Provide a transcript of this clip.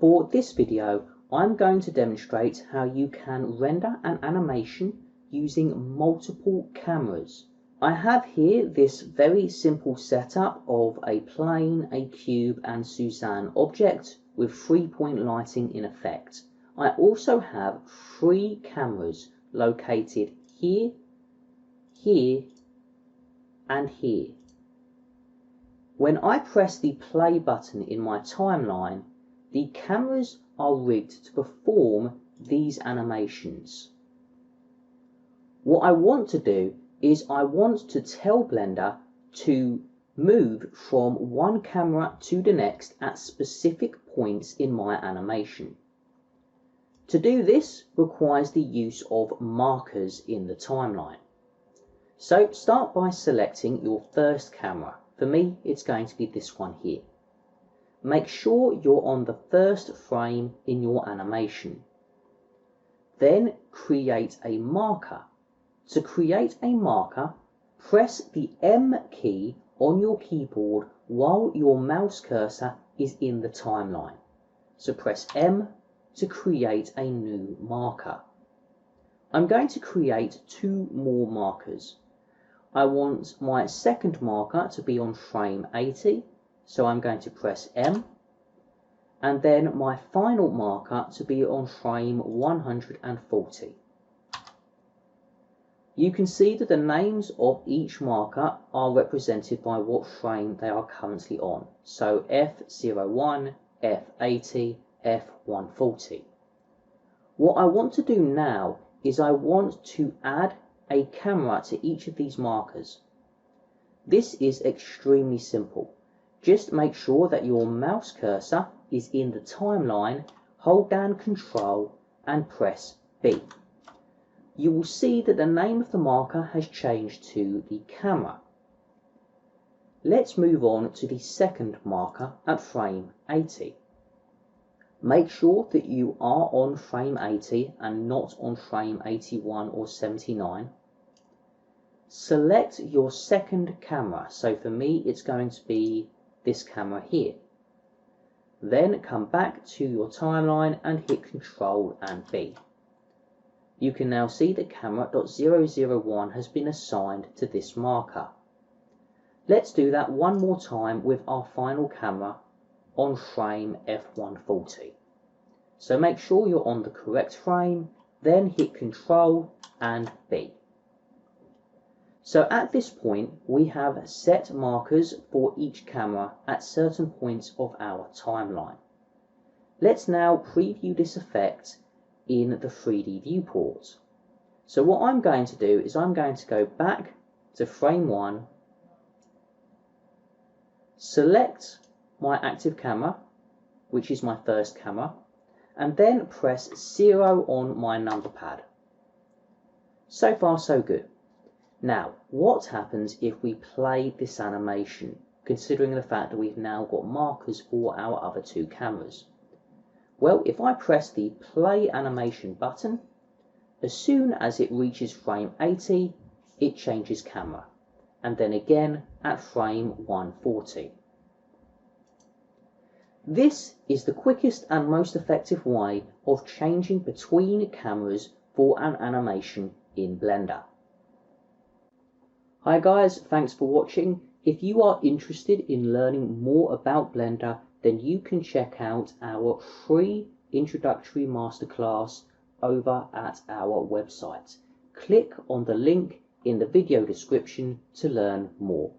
For this video, I'm going to demonstrate how you can render an animation using multiple cameras. I have here this very simple setup of a plane, a cube and Suzanne object with 3-point lighting in effect. I also have 3 cameras located here, here and here. When I press the play button in my timeline, the cameras are rigged to perform these animations. What I want to do is I want to tell Blender to move from one camera to the next at specific points in my animation. To do this requires the use of markers in the timeline. So start by selecting your first camera. For me, it's going to be this one here. Make sure you're on the first frame in your animation. Then create a marker. To create a marker, press the M key on your keyboard while your mouse cursor is in the timeline. So press M to create a new marker. I'm going to create 2 more markers. I want my second marker to be on frame 80, so I'm going to press M, and then my final marker to be on frame 140. You can see that the names of each marker are represented by what frame they are currently on. So F01, F80, F140. What I want to do now is I want to add a camera to each of these markers. This is extremely simple. Just make sure that your mouse cursor is in the timeline, hold down Control and press B. You will see that the name of the marker has changed to the camera. Let's move on to the second marker at frame 80. Make sure that you are on frame 80 and not on frame 81 or 79. Select your second camera. So for me, it's going to be this camera here. Then come back to your timeline and hit Control and B. You can now see that camera.001 has been assigned to this marker. Let's do that one more time with our final camera on frame F140. So make sure you're on the correct frame, then hit Control and B. So at this point, we have set markers for each camera at certain points of our timeline. Let's now preview this effect in the 3D viewport. So what I'm going to do is I'm going to go back to frame 1, select my active camera, which is my first camera, and then press 0 on my number pad. So far so good. Now, what happens if we play this animation, considering the fact that we've now got markers for our other 2 cameras? Well, if I press the play animation button, as soon as it reaches frame 80, it changes camera, and then again at frame 140. This is the quickest and most effective way of changing between cameras for an animation in Blender. Hi guys, thanks for watching. If you are interested in learning more about Blender, then you can check out our free introductory masterclass over at our website. Click on the link in the video description to learn more.